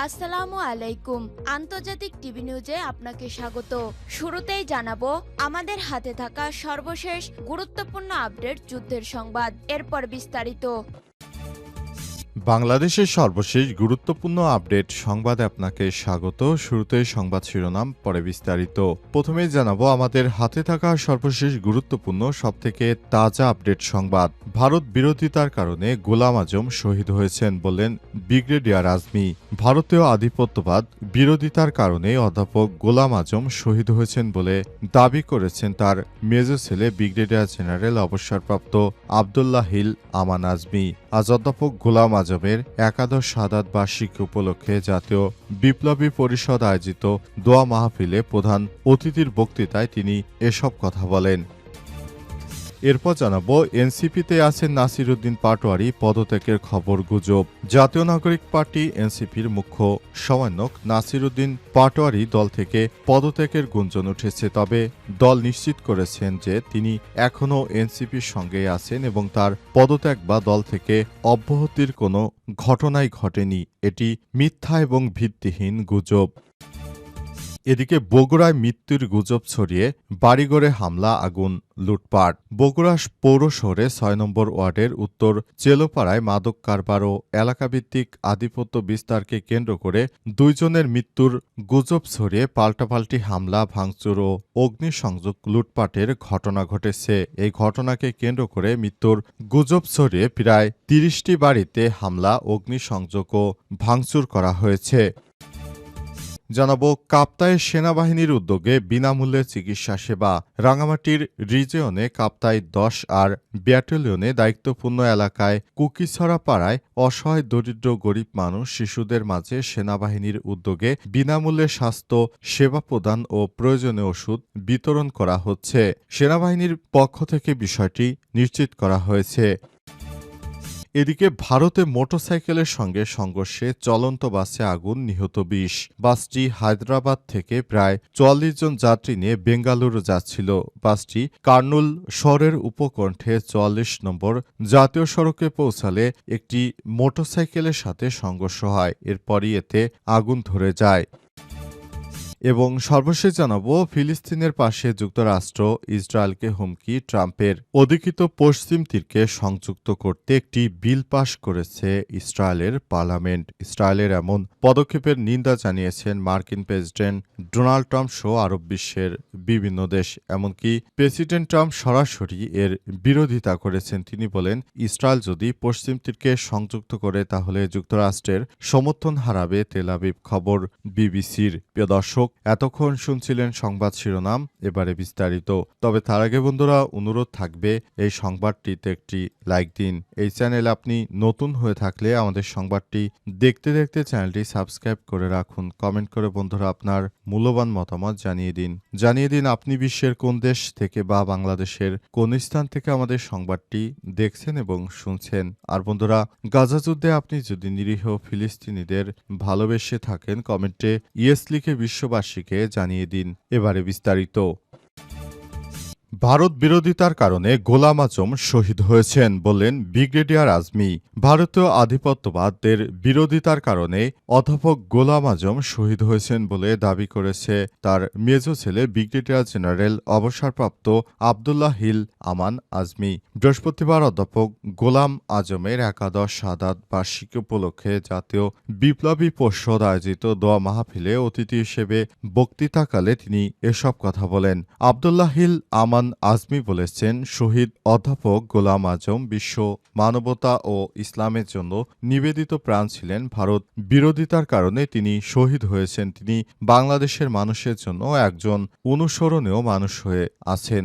আসসালামু আলাইকুম। আন্তর্জাতিক টিভি নিউজে আপনাকে স্বাগত। শুরুতেই জানাবো আমাদের হাতে থাকা সর্বশেষ গুরুত্বপূর্ণ আপডেট যুদ্ধের সংবাদ, এরপর বিস্তারিত। বাংলাদেশের সর্বশেষ গুরুত্বপূর্ণ আপডেট সংবাদে আপনাকে স্বাগত। শুরুতেই সংবাদ শিরোনাম, পরে বিস্তারিত। প্রথমেই জানাবো আমাদের হাতে থাকা সর্বশেষ গুরুত্বপূর্ণ সবথেকে তাজা আপডেট সংবাদ। ভারত বিরোধিতার কারণে গোলাম আজম শহীদ হয়েছেন বললেন ব্রিগেডিয়ার আজমি। ভারতীয় আধিপত্যবাদ বিরোধিতার কারণে অধ্যাপক গোলাম আজম শহীদ হয়েছেন বলে দাবি করেছেন তার মেজ ছেলে ব্রিগেডিয়ার জেনারেল অবসরপ্রাপ্ত আবদুল্লাহ হিল আমান আজমি। আজ অধ্যাপক গোলাম আজমের একাদশ শাহাদাত বার্ষিকী উপলক্ষে জাতীয় বিপ্লবী পরিষদ আয়োজিত দোয়া মাহফিলে প্রধান অতিথির বক্তৃতায় তিনি এসব কথা বলেন। এরপর জানাবো এনসিপিতে আছেন নাসির উদ্দিন পাটোয়ারি, পদত্যাগের খবর গুজব। জাতীয় নাগরিক পার্টি এনসিপির মুখ্য সমন্বয়ক নাসির উদ্দিন পাটোয়ারি দল থেকে পদত্যাগের গুঞ্জন উঠেছে, তবে দল নিশ্চিত করেছেন যে তিনি এখনও এনসিপির সঙ্গেই আছেন এবং তার পদত্যাগ বা দল থেকে অব্যাহতির কোনো ঘটনাই ঘটেনি। এটি মিথ্যা এবং ভিত্তিহীন গুজব। এদিকে বগুড়ায় মৃত্যুর গুজব ছড়িয়ে বাড়িঘরে হামলা, আগুন, লুটপাট। বগুড়া পৌর শহরে ৬ নম্বর ওয়ার্ডের উত্তর চেলোপাড়ায় মাদক কারবার ও এলাকাভিত্তিক আধিপত্য বিস্তারকে কেন্দ্র করে দুইজনের মৃত্যুর গুজব ছড়িয়ে পাল্টাপাল্টি হামলা, ভাঙচুর ও অগ্নিসংযোগ, লুটপাটের ঘটনা ঘটেছে। এই ঘটনাকে কেন্দ্র করে মৃত্যুর গুজব ছড়িয়ে প্রায় ৩০টি বাড়িতে হামলা, অগ্নিসংযোগ ও ভাঙচুর করা হয়েছে। জানাবো কাপ্তাই সেনাবাহিনীর উদ্যোগে বিনামূল্যে চিকিৎসা সেবা। রাঙামাটির রিজিয়নে কাপ্তাই ১০ আর ব্যাটালিয়নে দায়িত্বপূর্ণ এলাকায় কুকিছড়া পাড়ায় অসহায় দরিদ্র গরিব মানুষ, শিশুদের মাঝে সেনাবাহিনীর উদ্যোগে বিনামূল্যে স্বাস্থ্য সেবা প্রদান ও প্রয়োজনীয় ওষুধ বিতরণ করা হচ্ছে। সেনাবাহিনীর পক্ষ থেকে বিষয়টি নিশ্চিত করা হয়েছে। এদিকে ভারতে মোটরসাইকেলের সঙ্গে সংঘর্ষে চলন্ত বাসে আগুন, নিহত ২০। বাসটি হায়দ্রাবাদ থেকে প্রায় ৪৪ জন যাত্রী নিয়ে বেঙ্গালুরু যাচ্ছিল। বাসটি কার্নুল শহরের উপকণ্ঠে ৪৪ নম্বর জাতীয় সড়কে পৌঁছালে একটি মোটরসাইকেলের সাথে সংঘর্ষ হয়। এরপরই এতে আগুন ধরে যায়। এবং সর্বশেষ জানাবো ফিলিস্তিনের পাশে যুক্তরাষ্ট্র, ইসরায়েলকে হুমকি ট্রাম্পের। অধিকৃত পশ্চিম তীরকে সংযুক্ত করতে একটি বিল পাশ করেছে ইসরায়েলের পার্লামেন্ট। ইসরায়েলের এমন পদক্ষেপের নিন্দা জানিয়েছেন মার্কিন প্রেসিডেন্ট ডোনাল্ড ট্রাম্প সহ আরব বিশ্বের বিভিন্ন দেশ। এমনকি প্রেসিডেন্ট ট্রাম্প সরাসরি এর বিরোধিতা করেছেন। তিনি বলেন, ইসরায়েল যদি পশ্চিম তীরকে সংযুক্ত করে তাহলে যুক্তরাষ্ট্রের সমর্থন হারাবে তেল আবিব। খবর বিবিসির। প্রিয় দর্শক, এতক্ষণ শুনছিলেন সংবাদ শিরোনাম, এবারে বিস্তারিত। তবে তার আগে বন্ধুরা অনুরোধ থাকবে এই সংবাদটিতে একটি লাইক দিন। এই চ্যানেলে আপনি নতুন হয়ে থাকলে আমাদের সংবাদটি দেখতে দেখতে চ্যানেলটি সাবস্ক্রাইব করে রাখুন। কমেন্ট করে বন্ধুরা আপনার মূল্যবান মতামত জানিয়ে দিন আপনি বিশ্বের কোন দেশ থেকে বা বাংলাদেশের কোন স্থান থেকে আমাদের সংবাদটি দেখছেন এবং শুনছেন। আর বন্ধুরা, গাজা যুদ্ধে আপনি যদি নিরীহ ফিলিস্তিনিদের ভালোবেসে থাকেন কমেন্টে ইয়েস লিখে বিশ্ববাসীকে জানিয়ে দিন। এবারে বিস্তারিত। ভারত বিরোধিতার কারণে গোলাম আজম শহীদ হয়েছেন বললেন ব্রিগেডিয়ার আজমি। ভারতীয় আধিপত্যবাদের বিরোধিতার কারণে অধ্যাপক গোলাম আজম শহীদ হয়েছেন বলে দাবি করেছে তার মেজ ছেলে ব্রিগেডিয়ার জেনারেল অবসরপ্রাপ্ত আবদুল্লাহ হিল আমান আজমি। বৃহস্পতিবার অধ্যাপক গোলাম আজমের একাদশ শাহাদাত বার্ষিকী উপলক্ষে জাতীয় বিপ্লবী পরিষদ আয়োজিত দোয়া মাহফিলে অতিথি হিসেবে বক্তৃতাকালে তিনি এসব কথা বলেন। আবদুল্লাহ হিল আমান আজমি বলেছেন, শহীদ অধ্যাপক গোলাম আজম বিশ্ব মানবতা ও ইসলামের জন্য নিবেদিত প্রাণ ছিলেন। ভারত বিরোধিতার কারণে তিনি শহীদ হয়েছেন। তিনি বাংলাদেশের মানুষের জন্য একজন অনুসরণীয় মানুষ হয়ে আছেন।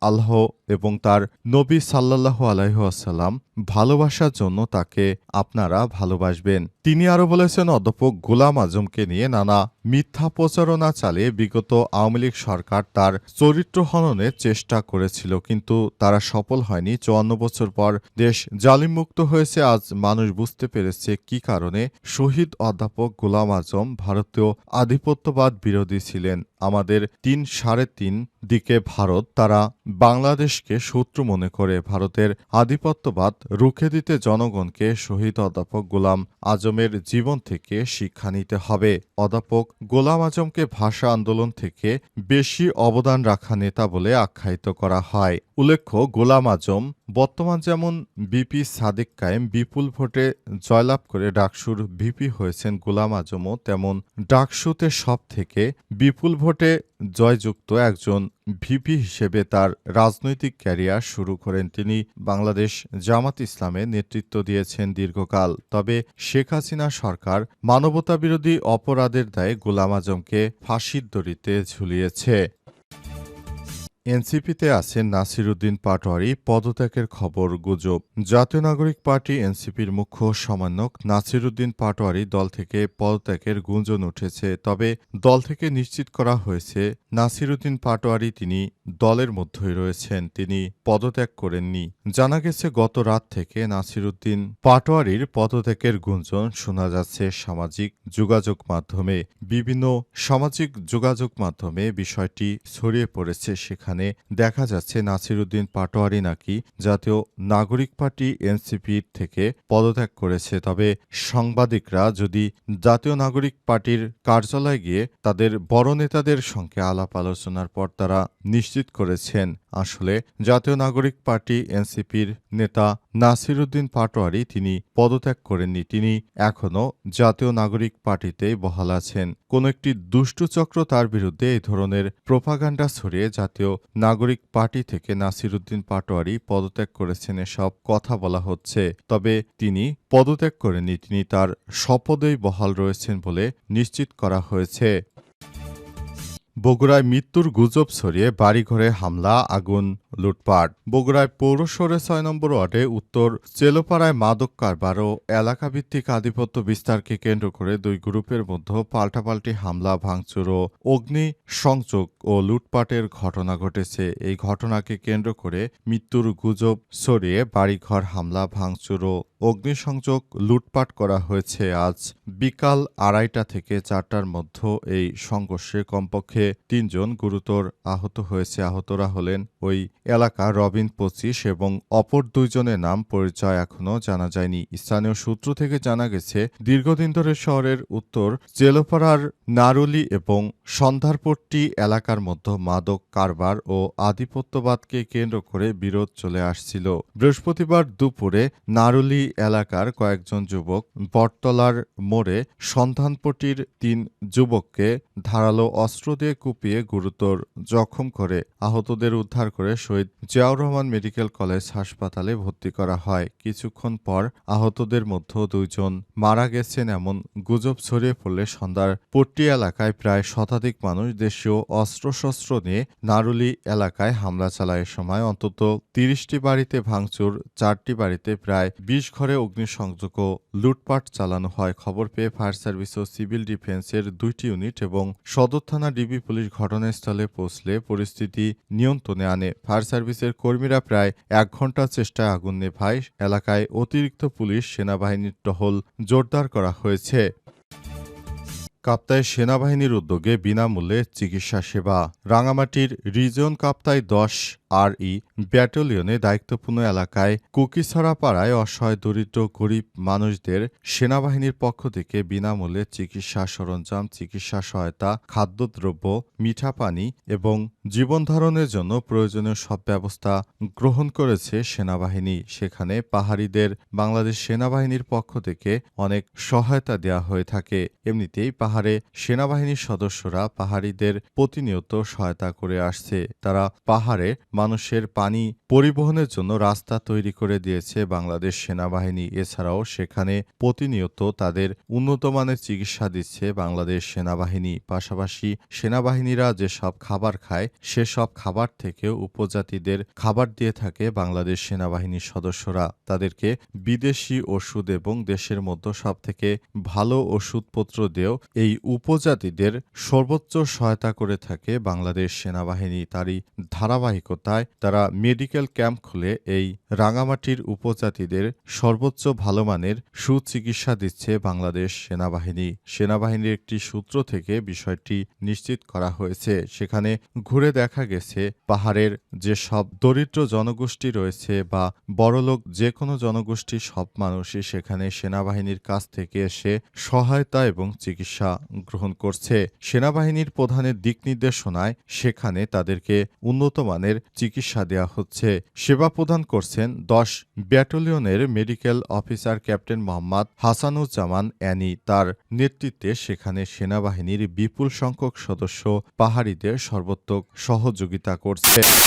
আল্লাহ এবং তার নবী সাল্লাল্লাহু আলাইহি ওয়াসাল্লাম ভালোবাসার জন্য তাকে আপনারা ভালোবাসবেন। তিনি আরও বলেছেন, অধ্যাপক গোলাম আজমকে নিয়ে নানা মিথ্যা প্রচারণা চালিয়ে বিগত আওয়ামী লীগ সরকার তার চরিত্র হননের চেষ্টা করেছিল, কিন্তু তারা সফল হয়নি। ৫৪ বছর পর দেশ জালিমমুক্ত হয়েছে। আজ মানুষ বুঝতে পেরেছে কি কারণে শহীদ অধ্যাপক গোলাম আজম ভারতীয় আধিপত্যবাদ বিরোধী ছিলেন। আমাদের ৩-৩.৫ দিকে ভারত, তারা বাংলাদেশকে শত্রু মনে করে ভারতের আধিপত্যবাদ রুখে দিতে জনগণকে শহীদ অধ্যাপক গোলাম আজমের জীবন থেকে শিক্ষা নিতে হবে। অধ্যাপক গোলাম আজমকে ভাষা আন্দোলন থেকে বেশি অবদান রাখা নেতা বলে আখ্যায়িত করা হয়। উল্লেখ্য, গোলাম আজম বর্তমান যেমন বিপি সাদিক কায়েম বিপুল ভোটে জয়লাভ করে ডাকসুর ভিপি হয়েছেন, গোলাম আজমও তেমন ডাকসুতে সব থেকে বিপুল ভোটে জয়যুক্ত একজন ভিপি হিসেবে তার রাজনৈতিক ক্যারিয়ার শুরু করেন। তিনি বাংলাদেশ জামাত ইসলামে নেতৃত্ব দিয়েছেন দীর্ঘকাল। তবে শেখ হাসিনা সরকার মানবতাবিরোধী অপরাধের দায়ে গোলাম আজমকে ফাঁসির দড়িতে ঝুলিয়েছে। এনসিপিতে আছেন নাসির উদ্দিন পাটোয়ারি, পদত্যাগের খবর গুজব। জাতীয় নাগরিক পার্টি এনসিপির মুখ্য সমন্বয়ক নাসির উদ্দিন পাটোয়ারি দল থেকে পদত্যাগের গুঞ্জন উঠেছে। তবে দল থেকে নিশ্চিত করা হয়েছে নাসির উদ্দিন পাটোয়ারি তিনি দলের মধ্যেই রয়েছেন, তিনি পদত্যাগ করেননি। জানা গেছে গত রাত থেকে নাসির উদ্দিন পাটোয়ারির পদত্যাগের গুঞ্জন শোনা যাচ্ছে সামাজিক যোগাযোগ মাধ্যমে। বিভিন্ন সামাজিক যোগাযোগ মাধ্যমে বিষয়টি ছড়িয়ে পড়েছে। সেখানে দেখা যাচ্ছে নাসির উদ্দিন পাটোয়ারি নাকি জাতীয় নাগরিক পার্টি এনসিপির থেকে পদত্যাগ করেছে। তবে সাংবাদিকরা যদি জাতীয় নাগরিক পার্টির কার্যালয়ে গিয়ে তাদের বড় নেতাদের সঙ্গে আলাপ আলোচনার পর তারা নিশ্চিত করেছেন আসলে জাতীয় নাগরিক পার্টি এনসিপির নেতা নাসির উদ্দিন পাটোয়ারি তিনি পদত্যাগ করেননি, তিনি এখনও জাতীয় নাগরিক পার্টিতেই বহাল আছেন। কোন একটি দুষ্টু চক্র তার বিরুদ্ধে এই ধরনের প্রোপাগান্ডা ছড়িয়ে জাতীয় নাগরিক পার্টি থেকে নাসির উদ্দিন পাটোয়ারি পদত্যাগ করেছেন এসব কথা বলা হচ্ছে। তবে তিনি পদত্যাগ করেননি, তিনি তার শপথেই বহাল রয়েছেন বলে নিশ্চিত করা হয়েছে। বগুড়ায় মৃত্যুর গুজব ছড়িয়ে বাড়িঘরে হামলা, আগুন, লুটপাট। বগুড়ায় পৌর শহরের ৬ নম্বর ওয়ার্ডে উত্তর চেলোপাড়ায় মাদক কারবার ও এলাকাভিত্তিক আধিপত্য বিস্তারকে কেন্দ্র করে দুই গ্রুপের মধ্যে পাল্টাপাল্টি হামলা, ভাঙচুর ও অগ্নি সংযোগ ও লুটপাটের ঘটনা ঘটেছে। এই ঘটনাকে কেন্দ্র করে মৃত্যুর গুজব ছড়িয়ে বাড়িঘর হামলা, ভাঙচুর ও অগ্নিসংযোগ, লুটপাট করা হয়েছে। আজ বিকাল ২:৩০ থেকে ৪টার মধ্যে এই সংঘর্ষে কমপক্ষে ৩ জন গুরুতর আহত হয়েছে। আহতরা হলেন ওই এলাকার রবিন ২৫ এবং অপর ২ জনের নাম পরিচয় এখনও জানা যায়নি। স্থানীয় সূত্র থেকে জানা গেছে দীর্ঘদিন ধরে শহরের উত্তর চেলোপাড়ার নারুলি এবং সন্ধ্যারপট্টি এলাকার মধ্যে মাদক কারবার ও আধিপত্যবাদকে কেন্দ্র করে বিরোধ চলে আসছিল। বৃহস্পতিবার দুপুরে নারুলি এলাকার কয়েকজন যুবক বটতলার মোড়ে সন্ধানপট্টির ৩ যুবককে ধারালো অস্ত্র দিয়ে কুপিয়ে গুরুতর জখম করে আহতদের উদ্ধার করে শহীদ জিয়াউর রহমান মেডিকেল কলেজ হাসপাতালে ভর্তি করা হয়। কিছুক্ষণ পর আহতদের মধ্যে ২ জন মারা গেছেন এমন গুজব ছড়িয়ে পড়লে সন্ধ্যার পট্টি এলাকায় প্রায় শতাধিক মানুষ দেশীয় অস্ত্রশস্ত্র নিয়ে নারুলি এলাকায় হামলা চালায়। এ সময় অন্তত ৩০টি বাড়িতে ভাঙচুর, ৪টি বাড়িতে প্রায় ২০ ঘরে অগ্নিসংযোগ ও লুটপাট চালানো হয়। খবর পেয়ে ফায়ার সার্ভিস ও সিভিল ডিফেন্সের ২টি ইউনিট এবং সদর থানা ডিবি পুলিশ ঘটনাস্থলে পৌঁছলে পরিস্থিতি নিয়ন্ত্রণে আনে। ফায়ার সার্ভিসের কর্মীরা প্রায় ১ ঘণ্টা চেষ্টায় আগুন নেভায়। এলাকায় অতিরিক্ত পুলিশ, সেনাবাহিনীর টহল জোরদার করা হয়েছে। কাপ্তাই সেনাবাহিনীর উদ্যোগে বিনামূল্যে চিকিৎসা সেবা। রাঙামাটির রিজন কাপ্তাই ১০ আর.ই ব্যাটালিয়নে দায়িত্বপূর্ণ এলাকায় কুকিছড়া পাড়ায় অসহায় দরিদ্র গরিব মানুষদের সেনাবাহিনীর পক্ষ থেকে বিনামূল্যে চিকিৎসা সরঞ্জাম, চিকিৎসা সহায়তা, খাদ্যদ্রব্য, মিঠা পানি এবং জীবনধারণের জন্য প্রয়োজনীয় সব ব্যবস্থা গ্রহণ করেছে সেনাবাহিনী। সেখানে পাহাড়িদের বাংলাদেশ সেনাবাহিনীর পক্ষ থেকে অনেক সহায়তা দেওয়া হয়ে থাকে। এমনিতেই পাহাড়ে সেনাবাহিনীর সদস্যরা পাহাড়িদের প্রতিনিয়ত সহায়তা করে আসছে। তারা পাহাড়ে মানুষের পানি পরিবহনের জন্য রাস্তা তৈরি করে দিয়েছে বাংলাদেশ সেনাবাহিনী। এছাড়াও সেখানে প্রতিনিয়ত তাদের উন্নতমানের চিকিৎসা দিচ্ছে বাংলাদেশ সেনাবাহিনী। পাশাপাশি সেনাবাহিনীরা যেসব খাবার খায় সেসব খাবার থেকেও উপজাতিদের খাবার দিয়ে থাকে বাংলাদেশ সেনাবাহিনীর সদস্যরা। তাদেরকে বিদেশি ওষুধ এবং দেশের মধ্যে সবথেকে ভালো ওষুধপত্র দিয়েও এই উপজাতিদের সর্বোচ্চ সহায়তা করে থাকে বাংলাদেশ সেনাবাহিনী। তারই ধারাবাহিকতা সহায়তায় তারা মেডিকেল ক্যাম্প খুলে এই রাঙামাটির উপজাতিদের সর্বোচ্চ ভালো মানের সুচিকিৎসা দিচ্ছে বাংলাদেশ সেনাবাহিনী। সেনাবাহিনীর একটি সূত্র থেকে বিষয়টি নিশ্চিত করা হয়েছে। সেখানে ঘুরে দেখা গেছে পাহাড়ের যে সব দরিদ্র জনগোষ্ঠী রয়েছে বা বড়লোক যে কোনো জনগোষ্ঠীর সব মানুষই সেখানে সেনাবাহিনীর কাছ থেকে এসে সহায়তা এবং চিকিৎসা গ্রহণ করছে। সেনাবাহিনীর প্রধানের দিক নির্দেশনায় সেখানে তাদেরকে উন্নত মানের চিকিৎসা দেওয়া হচ্ছে। সেবা প্রদান করছেন 10 ব্যাটালিয়নের medical officer captain Mohammad Hasanuzzaman Annie. তার নেতৃত্বে সেখানে সেনাবাহিনীর বিপুল সংখ্যক সদস্য পাহাড়িদের সর্বোত্তক সহযোগিতা করছে।